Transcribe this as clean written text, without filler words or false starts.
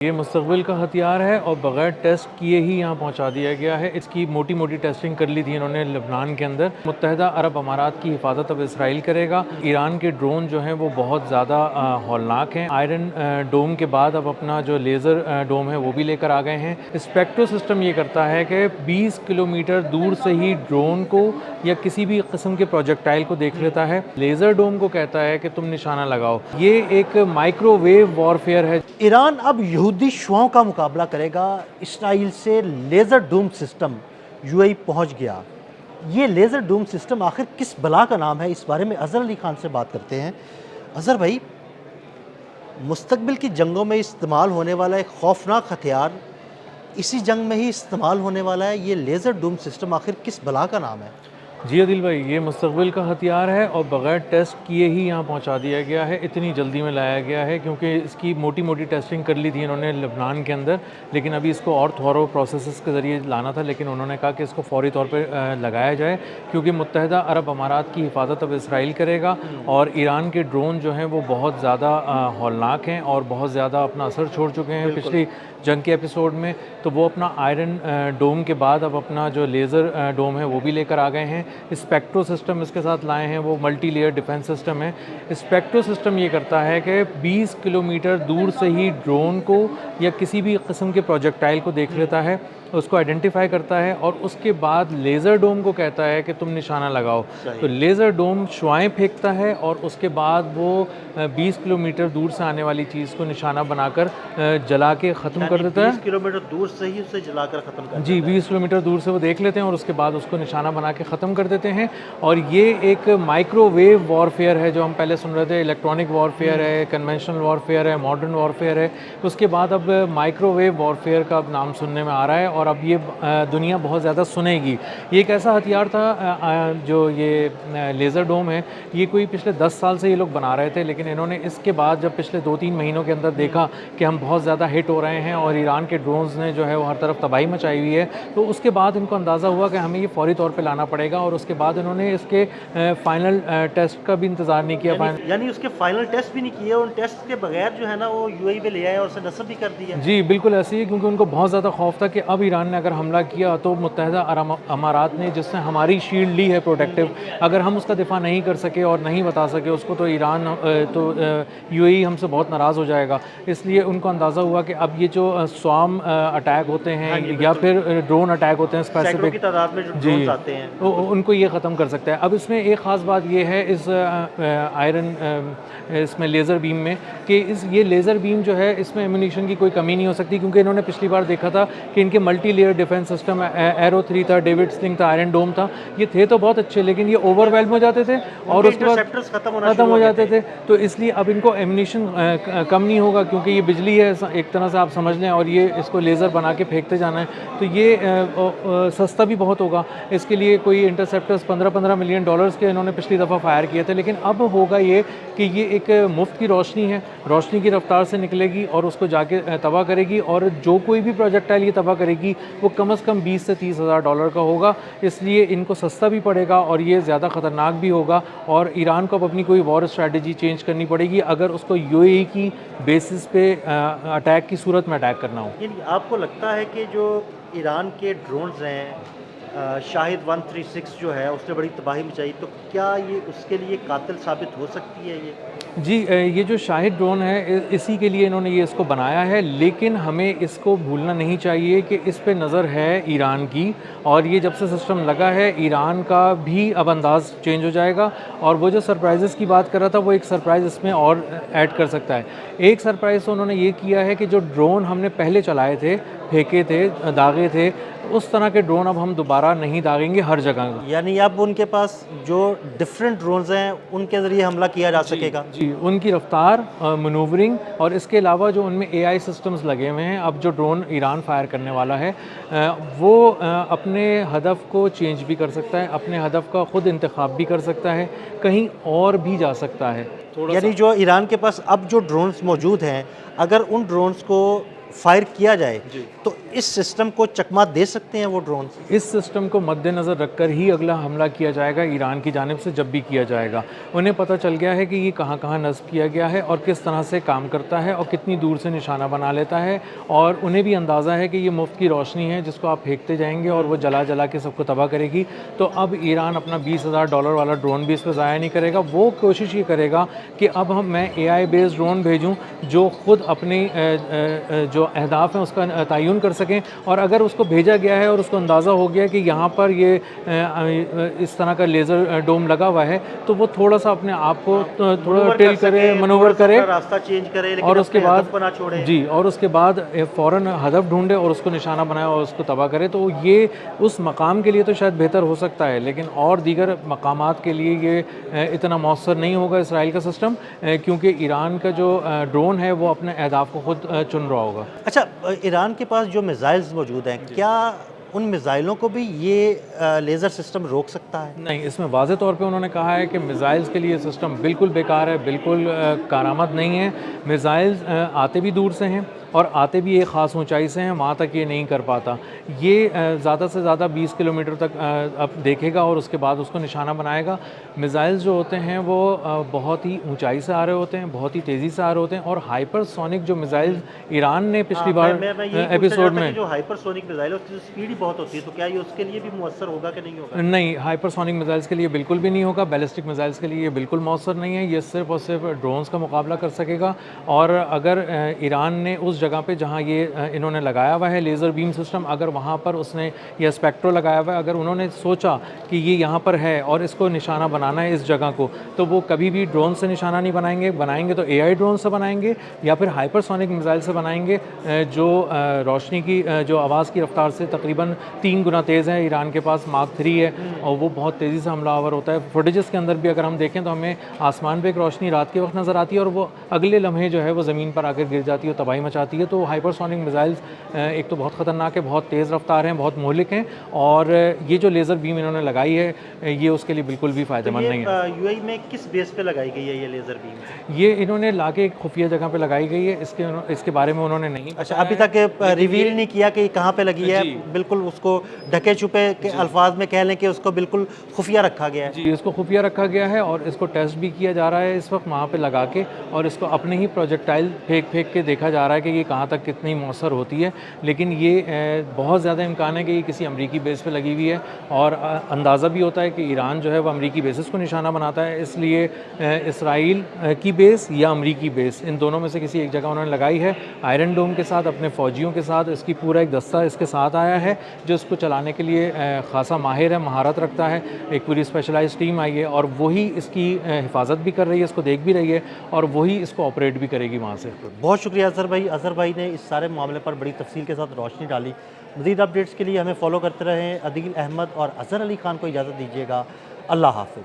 ये मुस्तक़बिल का हथियार है और बग़ैर टेस्ट किए ही यहाँ पहुँचा दिया गया है। इसकी मोटी मोटी टेस्टिंग कर ली थी इन्होंने लबनान के अंदर। मुत्तहिदा अरब अमारात की हिफाजत अब इसराइल करेगा। ईरान के ड्रोन जो हैं वो बहुत ज़्यादा हौलनाक हैं। आयरन डोम के बाद अब अपना जो लेज़र डोम है वो भी लेकर आ गए हैं। स्पेक्ट्रो सिस्टम ये करता है कि 20 किलोमीटर दूर से ही ड्रोन को या किसी भी किस्म के प्रोजेक्टाइल को देख लेता है। लेज़र डोम को कहता है कि तुम निशाना लगाओ। ये एक माइक्रोवेव वॉरफेयर है। ईरान अब यहूदी शुआओं का मुकाबला करेगा। इसराइल से लेज़र डूम सिस्टम यूएई पहुंच गया। ये लेज़र डूम सिस्टम आखिर किस बला का नाम है, इस बारे में अज़हर अली खान से बात करते हैं। अज़हर भाई, मुस्तकबिल की जंगों में इस्तेमाल होने वाला एक खौफनाक हथियार इसी जंग में ही इस्तेमाल होने वाला है। ये लेज़र डूम सिस्टम आखिर किस बला का नाम है? जी अदिल भाई, ये मुस्तक़बिल का हथियार है और बग़ैर टेस्ट किए ही यहाँ पहुँचा दिया गया है। इतनी जल्दी में लाया गया है क्योंकि इसकी मोटी मोटी टेस्टिंग कर ली थी इन्होंने लबनान के अंदर, लेकिन अभी इसको और थॉरो प्रोसेसेस के ज़रिए लाना था। लेकिन उन्होंने कहा कि इसको फ़ौरी तौर पे लगाया जाए क्योंकि मुत्तहिदा अरब अमारात की हिफाजत अब इसराइल करेगा और ईरान के ड्रोन जो हैं वो बहुत ज़्यादा हौलनाक हैं और बहुत ज़्यादा अपना असर छोड़ चुके हैं पिछली जंग के एपिसोड में। तो वो अपना आयरन डोम के बाद अब अपना जो लेज़र डोम है वो भी लेकर आ गए हैं। स्पेक्ट्रो सिस्टम इसके साथ लाए हैं, वो मल्टी लेयर डिफेंस सिस्टम है। स्पेक्ट्रो सिस्टम ये करता है कि 20 किलोमीटर दूर से ही ड्रोन को या किसी भी किस्म के प्रोजेक्टाइल को देख लेता है, उसको आइडेंटिफाई करता है और उसके बाद लेज़र डोम को कहता है कि तुम निशाना लगाओ। तो लेज़र डोम शुआएं फेंकता है और उसके बाद वो 20 किलोमीटर दूर से आने वाली चीज़ को निशाना बनाकर जला के ख़त्म कर देता है। 20 किलोमीटर दूर से ही उसे जलाकर ख़त्म कर जी, 20 किलोमीटर दूर से वो देख लेते हैं और उसके बाद उसको निशाना बना के ख़त्म कर देते हैं। और ये एक माइक्रोवेव वॉरफेयर है जो हम पहले सुन रहे थे। इलेक्ट्रॉनिक वॉरफेयर है, कन्वेंशनल वॉरफेयर है, मॉडर्न वॉरफेयर है। उसके बाद अब माइक्रोवेव वॉरफेयर का अब नाम सुनने में आ रहा है और अब ये दुनिया बहुत ज़्यादा सुनेगी। ये एक ऐसा हथियार था जो ये लेज़र डोम है, ये कोई पिछले 10 साल से ये लोग बना रहे थे, लेकिन इन्होंने इसके बाद जब पिछले 2-3 महीनों के अंदर देखा कि हम बहुत ज़्यादा हिट हो रहे हैं और ईरान के ड्रोन्स ने जो है वो हर तरफ तबाही मचाई हुई है, तो उसके बाद इनको अंदाज़ा हुआ कि हमें ये फ़ौरी तौर पे लाना पड़ेगा। और उसके बाद इन्होंने इसके फ़ाइनल टेस्ट का भी इंतज़ार नहीं किया। यानी उसके फाइनल टेस्ट भी नहीं किए, उन टेस्ट के बगैर जो है ना वो यूएई में ले आए और उसे नस्ब भी कर दिया। जी, बिल्कुल ऐसे ही, क्योंकि उनको बहुत ज़्यादा खौफ था कि अब ईरान ने अगर हमला किया तो मुत्तहिदा अरब अमारात ने जिसने हमारी शील्ड ली है प्रोटेक्टिव, अगर हम उसका दिफा नहीं कर सके और नहीं बता सके उसको, तो ईरान तो यूएई हमसे बहुत नाराज़ हो जाएगा। इसलिए उनको अंदाज़ा हुआ कि अब ये जो स्वार्म अटैक होते हैं या फिर ड्रोन अटैक होते हैं स्पेसिफिक की तादाद में जो जी, ड्रोन्स आते हैं, उनको ये ख़त्म कर सकता है। अब इसमें एक ख़ास बात ये है इस आयरन इसमें लेज़र बीम में कि ये लेज़र बीम जो है इसमें एम्यूनिशन की कोई कमी नहीं हो सकती, क्योंकि इन्होंने पिछली बार देखा था कि इनके multi layer defence system arrow 3 था, डेविड स्लिंग था, आयरन डोम था, ये थे तो बहुत अच्छे, लेकिन ये ओवरवेल्म हो जाते थे और उसके बाद ख़त्म हो जाते थे। तो इसलिए अब इनको एम्यूनिशन कम नहीं होगा, क्योंकि ये बिजली है एक तरह से आप समझ लें, और ये इसको लेज़र बना के फेंकते जाना है, तो ये सस्ता भी बहुत होगा। इसके लिए कोई इंटरसेप्टर्स $15-15 मिलियन के इन्होंने पिछली दफ़ा फायर किए थे, लेकिन अब होगा ये कि ये एक मुफ्त की रोशनी है, रोशनी की रफ्तार से निकलेगी और उसको जाके तबाह करेगी, और जो कोई भी प्रोजेक्टाइल ये तबाह करेगी वो कम से कम 20 से 30 हज़ार डॉलर का होगा। इसलिए इनको सस्ता भी पड़ेगा और ये ज़्यादा ख़तरनाक भी होगा, और ईरान को अब अपनी कोई वॉर स्ट्रैटेजी चेंज करनी पड़ेगी अगर उसको यूएई की बेसिस पे अटैक की सूरत में अटैक करना हो। यानी आपको लगता है कि जो ईरान के ड्रोन्स हैं, शाहिद 136 जो है उसने बड़ी तबाही मचाई, तो क्या ये उसके लिए कातिल साबित हो सकती है ये? जी, ये जो शाहिद ड्रोन है इसी के लिए इन्होंने ये इसको बनाया है, लेकिन हमें इसको भूलना नहीं चाहिए कि इस पे नज़र है ईरान की, और ये जब से सिस्टम लगा है ईरान का भी अब अंदाज़ चेंज हो जाएगा। और वो जो सरप्राइज़ेस की बात कर रहा था, वो एक सरप्राइज़ इसमें और ऐड कर सकता है। एक सरप्राइज़ तो उन्होंने ये किया है कि जो ड्रोन हमने पहले चलाए थे, फेंके थे, दागे थे, उस तरह के ड्रोन अब हम दोबारा नहीं दागेंगे हर जगह। यानी अब उनके पास जो डिफरेंट ड्रोन्स हैं उनके ज़रिए हमला किया जा सकेगा। जी, उनकी रफ्तार, मनूवरिंग, और इसके अलावा जो उनमें एआई सिस्टम्स लगे हुए हैं, अब जो ड्रोन ईरान फायर करने वाला है वो अपने हदफ को चेंज भी कर सकता है, अपने हदफ का ख़ुद इंतखाब भी कर सकता है, कहीं और भी जा सकता है। यानी जो ईरान के पास अब जो ड्रोन्स मौजूद हैं, अगर उन ड्रोन्स को फायर किया जाए तो इस सिस्टम को चकमा दे सकते हैं वो ड्रोन? इस सिस्टम को मद्देनज़र रखकर ही अगला हमला किया जाएगा ईरान की जानिब से, जब भी किया जाएगा। उन्हें पता चल गया है कि ये कहाँ कहाँ नस्ब किया गया है और किस तरह से काम करता है और कितनी दूर से निशाना बना लेता है, और उन्हें भी अंदाज़ा है कि ये मुफ्त की रोशनी है जिसको आप फेंकते जाएंगे और वो जला जला के सबको तबाह करेगी। तो अब ईरान अपना $20,000 वाला ड्रोन भी इस पर ज़ाया नहीं करेगा। वो कोशिश ये करेगा कि अब मैं AI बेस्ड ड्रोन भेजूँ जो ख़ुद अपने जो अहदाफ हैं उसका तयन कर सकें, और अगर उसको भेजा गया है और उसको अंदाज़ा हो गया कि यहाँ पर ये इस तरह का लेज़र डोम लगा हुआ है, तो वो थोड़ा सा अपने आप को थोड़ा टिल करे, मनूवर करे, रास्ता चेंज करे, लेकिन और उसके अपने बाद हदफ को ना छोड़े। जी, और उसके बाद फ़ौरन हदफ ढूंढे और उसको निशाना बनाए और उसको तबाह करे। तो ये उस मकाम के लिए तो शायद बेहतर हो सकता है, लेकिन और दीगर मकामात के लिए ये इतना मौसर नहीं होगा इसराइल का सिस्टम, क्योंकि ईरान का जो ड्रोन है वो अपने अहदाफ को ख़ुद चुन रहा होगा। अच्छा, ईरान के पास जो मिसाइल्स मौजूद हैं, क्या उन मिसाइलों को भी ये लेज़र सिस्टम रोक सकता है? नहीं, इसमें वाज़े तौर पे उन्होंने कहा है कि मिसाइल्स के लिए सिस्टम बिल्कुल बेकार है, बिल्कुल कारआमद नहीं है। मिसाइल्स आते भी दूर से हैं और आते भी एक ख़ास ऊंचाई से हैं, वहाँ तक ये नहीं कर पाता। ये ज़्यादा से ज़्यादा 20 किलोमीटर तक अब देखेगा और उसके बाद उसको निशाना बनाएगा। मिसाइल्स जो होते हैं वो बहुत ही ऊंचाई से आ रहे होते हैं, बहुत ही तेज़ी से आ रहे होते हैं, और हाइपरसोनिक जो मिसाइल्स ईरान ने पिछली बार एपिसोड में, जो हाइपरसोनिक मिसाइल है उसकी स्पीड ही बहुत होती है, तो क्या ये उसके लिए भी मुअस्सर होगा कि नहीं होगा? नहीं, हाइपरसोनिक मिसाइल्स के लिए बिल्कुल भी नहीं होगा। बैलिस्टिक मिसाइल्स के लिए ये बिल्कुल मौसर नहीं है। ये सिर्फ और सिर्फ ड्रोन्स का मुकाबला कर सकेगा। और अगर ईरान ने उस जगह पे जहाँ ये इन्होंने लगाया हुआ है लेज़र बीम सिस्टम, अगर वहाँ पर उसने या स्पेक्ट्रो लगाया हुआ है, अगर उन्होंने सोचा कि ये यहाँ पर है और इसको निशाना बनाना है इस जगह को, तो वो कभी भी ड्रोन से निशाना नहीं बनाएंगे तो AI ड्रोन से बनाएंगे या फिर हाइपरसोनिक मिसाइल से बनाएंगे, जो रोशनी की जो आवाज़ की रफ्तार से तकरीबन 3 गुना तेज़ है। ईरान के पास मार्क 3 है और वो बहुत तेज़ी से हमलावर होता है। फुटेजेस के अंदर भी अगर हम देखें तो हमें आसमान पे एक रोशनी रात के वक्त नज़र आती है और वो अगले लम्हे जो है वो ज़मीन पर आकर गिर जाती है और तबाही मचाती है। तो हाइपरसोनिक मिसाइल्स एक तो बहुत ख़तरनाक है, बहुत तेज़ रफ्तार हैं, बहुत मोहलिक हैं, और ये जो लेज़र बीम इन्होंने लगाई है ये उसके लिए बिल्कुल भी फ़ायदेमंद नहीं है। UAE में किस बेस पे लगाई गई है ये लेज़र बीम? ये इन्होंने लाके एक खुफिया जगह पे लगाई गई है। इसके बारे में उन्होंने नहीं अच्छा, अभी तक रिवील नहीं किया कि कहाँ पे लगी है, बिल्कुल उसको ढके छुपे के अल्फाज में कह लें कि उसको बिल्कुल खुफिया रखा गया है। जी, इसको खुफिया रखा गया है और इसको टेस्ट भी किया जा रहा है इस वक्त वहाँ पे लगा के, और इसको अपने ही प्रोजेक्टाइल फेंक के देखा जा रहा है कि ये कहाँ तक कितनी मौसर होती है। लेकिन ये बहुत ज़्यादा इम्कान है कि ये किसी अमरीकी बेस पे लगी हुई है, और अंदाज़ा भी होता है कि ईरान जो है वो अमरीकी बेसिस को निशाना बनाता है, इसलिए इसराइल की बेस या अमरीकी बेस, इन दोनों में से किसी एक जगह उन्होंने लगाई है। आयरन डोम के साथ, अपने फ़ौजियों के साथ, इसकी पूरा एक दस्ता इसके साथ आया है जो इसको चलाने के लिए ख़ासा माहिर है, महारत रखता है। एक पूरी स्पेशलाइज्ड टीम आई है और वही इसकी हिफाजत भी कर रही है, इसको देख भी रही है, और वही इसको ऑपरेट भी करेगी वहाँ से। बहुत शुक्रिया अज़हर भाई ने इस सारे मामले पर बड़ी तफसील के साथ रोशनी डाली। मज़ीद अपडेट्स के लिए हमें फॉलो करते रहें। अदील अहमद और अज़हर अली ख़ान को इजाज़त दीजिएगा। अल्लाह हाफ़िज़।